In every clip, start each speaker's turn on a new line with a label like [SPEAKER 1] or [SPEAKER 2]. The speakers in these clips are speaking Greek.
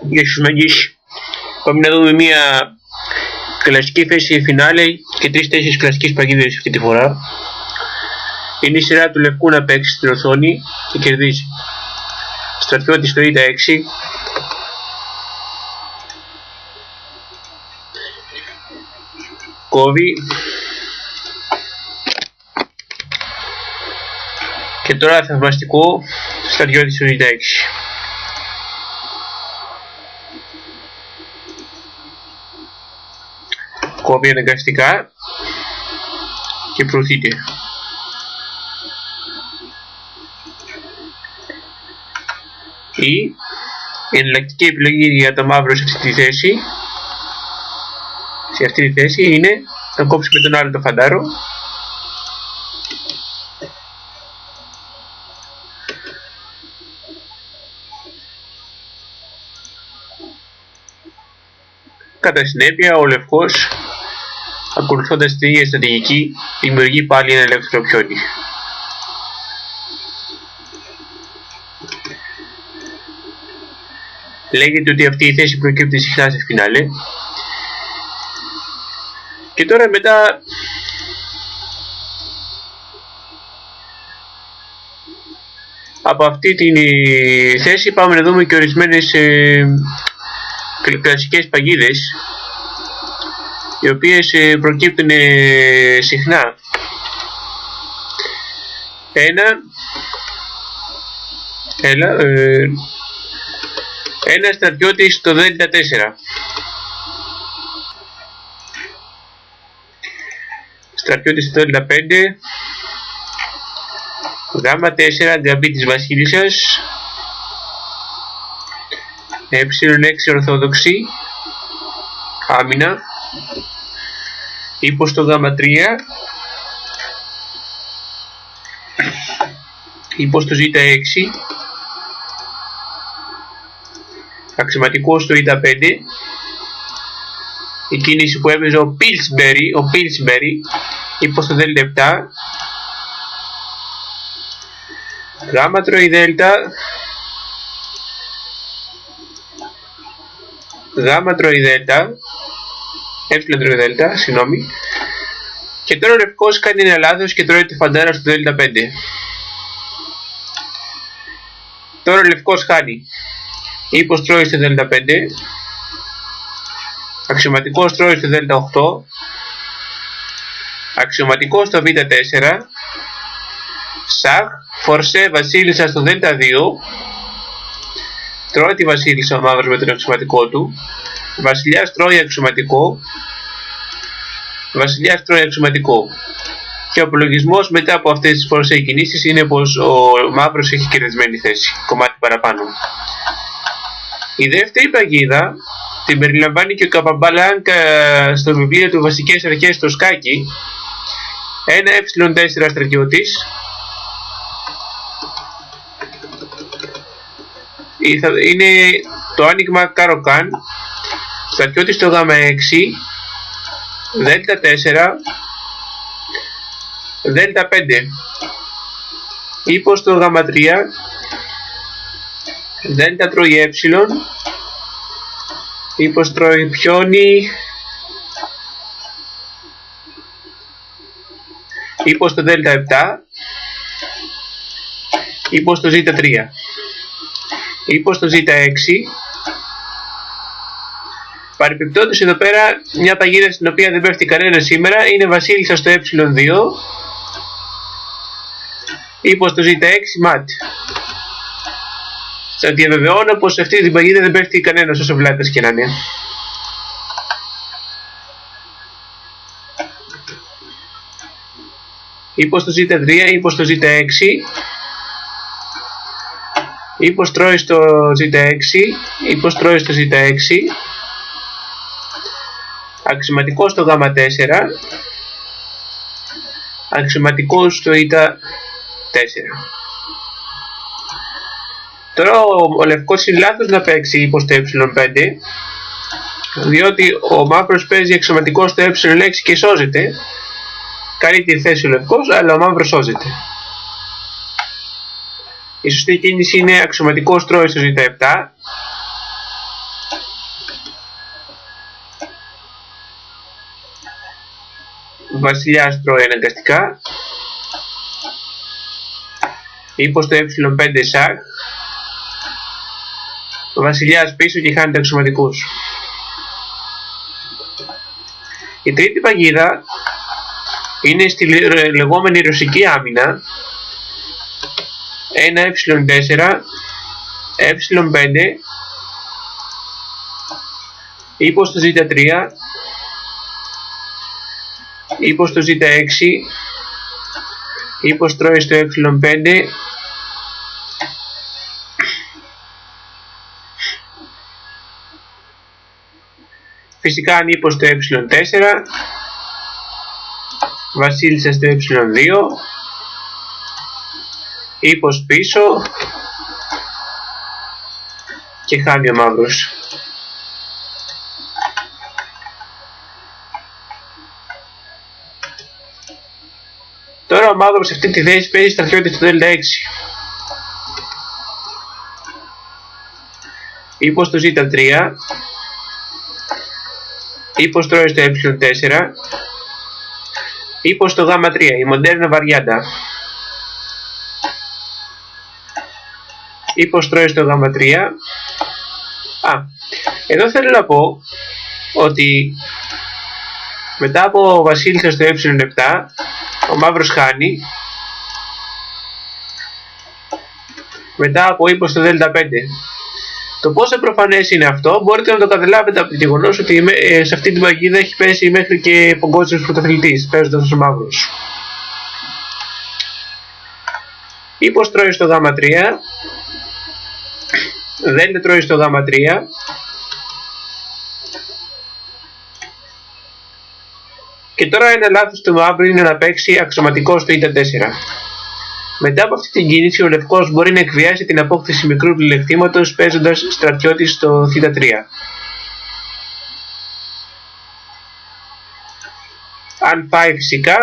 [SPEAKER 1] Γεια σου Μαγκής. Πάμε να δούμε μια κλασική θέση φινάλε και 3-4 κλασικές παγίδες αυτή τη φορά. Είναι η σειρά του Λευκού να παίξει στην οθόνη και κερδίζει. Στρατιώτης στο ΙΤΑ 6. Κόβει. Και τώρα θαυμαστικό στρατιώτης στο ΙΤΑ 6. Κόβει αναγκαστικά και προωθείται. Η εναλλακτική επιλογή για το μαύρο σε αυτή τη θέση, είναι να κόψει με τον άλλο το φαντάρο. Κατά συνέπεια ο Λευκός, ακολουθώντας την ίδια στρατηγική, δημιουργεί πάλι ένα ελεύθερο πιόνι. Λέγεται ότι αυτή η θέση προκύπτει συχνά σε φινάλε. Και τώρα μετά από αυτή τη θέση πάμε να δούμε και ορισμένες κλασικές παγίδες, οι οποίες προκύπτουν συχνά. Ένα στρατιώτη στο Δέλτα 4. Στρατιώτη στο Δέλτα 5. Γάμα 4, αντιαμπή της βασίλισσας. Ε6 ορθόδοξη. Άμυνα. Ύπο στο Γάμα 3. Ύπο στο Ζ6. Αξιωματικό στο ΙΤΑ 5. Η κίνηση που έπαιζε ο Πίλσμπερι, ύπο στο Δέλτα 7. Γάμα τρώει Δέλτα. Γάμα τρώει Δέλτα. Τρώει Δέλτα, συγγνώμη. Και τώρα ο Λευκός κάνει ένα λάθος και τρώει τη φαντάρα στο Δέλτα 5. Τώρα ο Λευκός χάνει. Ύπος τρώει στο Δέλτα 5. Αξιωματικός τρώει στο Δέλτα 8. Αξιωματικός στο Β4. Σαχ, φορσέ βασίλισσα στο Δέλτα 2. Τρώει τη βασίλισσα ο μαύρος με τον αξιωματικό του. Βασιλιάς τρώει αξιωματικό. Βασιλιάς τρώει αξιωματικό. Και ο απολογισμός μετά από αυτές τις φορσέ κινήσεις είναι πως ο μαύρος έχει κερδισμένη θέση. Κομμάτι παραπάνω. Η δεύτερη παγίδα την περιλαμβάνει και ο Καπαμπαλάνκα στο βιβλίο του Βασικές Αρχές στο σκάκι. Ένα ε4 στρατιώτης. Είναι το άνοιγμα Καροκάν. Στρατιώτης στο Γάμα 6. Δέλτα 4. Δέλτα 5. Ύπο στο Γάμα 3. Δέλτα τρώει ε. Ύπος τρώει πιόνι. Ύπος στο Δέλτα 7. Ύπος στο Ζ3. Ύπος στο Ζ6. Παρεπιπτόντως εδώ πέρα μια παγίδα στην οποία δεν πέφτει κανένα σήμερα είναι βασίλισσα στο ε2. Ύπος στο Ζ6 ματ. Σας διαβεβαιώνω πως σε αυτή την παγίδα δεν πέφτει κανένας όσο βλάτες και να είναι. Ύπος στο Ζ3, ύπος στο Ζ6. Ύπος τρώει στο Ζ6, ύπος τρώει στο Ζ6. Αξιωματικό στο Γάμα 4. Αξιωματικό στο ΙΤΑ 4. Τώρα ο Λευκός είναι λάθος να παίξει ύπο στο ε5, διότι ο μαύρος παίζει αξιωματικό στο ε6 και σώζεται. Κάνει τη θέση ο Λευκός, αλλά ο μαύρος σώζεται. Η σωστή κίνηση είναι αξιωματικό τρώει στο Ζ7. Βασιλιάς τρώει αναγκαστικά. Ύπος το ε5 σαχ. Ο βασιλιάς πίσω και χάνει τα αξιωματικούς. Η τρίτη παγίδα είναι στη λεγόμενη ρωσική άμυνα. Ένα ε4, ε5, ύπος στο z3, ύπος στο z6, ύπος τρώει στο ε5, φυσικά αν ύπος στο ε4, βασίλισσα στο ε2, ύπος πίσω και χάνει ο μαύρος. Τώρα ο μαύρος σε αυτή τη θέση παίζει στρατιώτη στο δ6. Ύπος στο z3, ύπος τρώει στο ε4, ύπος στο γ3, η μοντέρνα βαριάντα. Ύπος τρώει στο γ3. Εδώ θέλω να πω ότι μετά από βασίλισσα στο ε7 ο μαύρος χάνει. Μετά από ύπος στο δ5. Το πόσο προφανές είναι αυτό μπορείτε να το καταλάβετε από το γεγονός ότι σε αυτή την παγίδα έχει πέσει μέχρι και παγκόσμιος πρωταθλητής παίζοντας ο μαύρος. Ύπος τρώει στο γ3, δ τρώει στο γ3, και τώρα ένα λάθος του μαύρου είναι να παίξει αξιωματικό στο η4. Μετά από αυτή την κίνηση ο λευκός μπορεί να εκβιάσει την απόκτηση μικρού πλεονεκτήματος παίζοντας στρατιώτη στο θ3. Αν πάει φυσικά,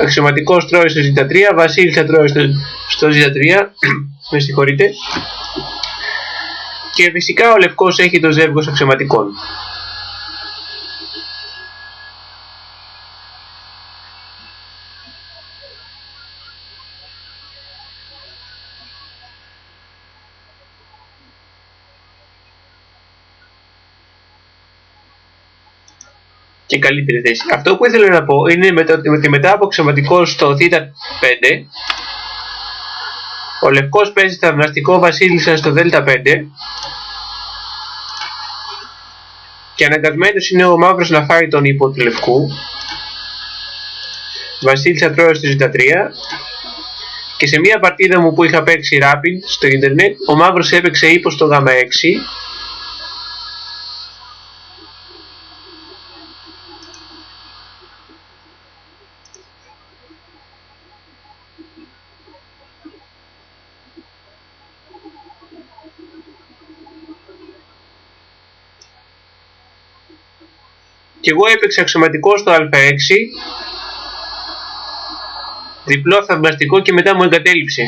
[SPEAKER 1] αξιωματικός τρώει στο z3, βασίλισσα τρώει στο z3, με συγχωρείτε, και φυσικά ο λευκός έχει το ζεύγος αξιωματικών. Και καλύτερη θέση. Αυτό που ήθελα να πω είναι ότι μετά από αξιωματικό στο θ5 ο λευκός παίζει θαυμαστικό βασίλισσα στο δ5 και αναγκασμένος είναι ο μαύρος να φάει τον ύπο του λευκού. Βασίλισσα τρώει στο z3 και σε μια παρτίδα μου που είχα παίξει rapid στο ίντερνετ ο μαύρος έπαιξε ύπο στο γ6 και εγώ έπαιξα αξιωματικό στο α6, διπλό θαυμαστικό και μετά μου εγκατέλειψε.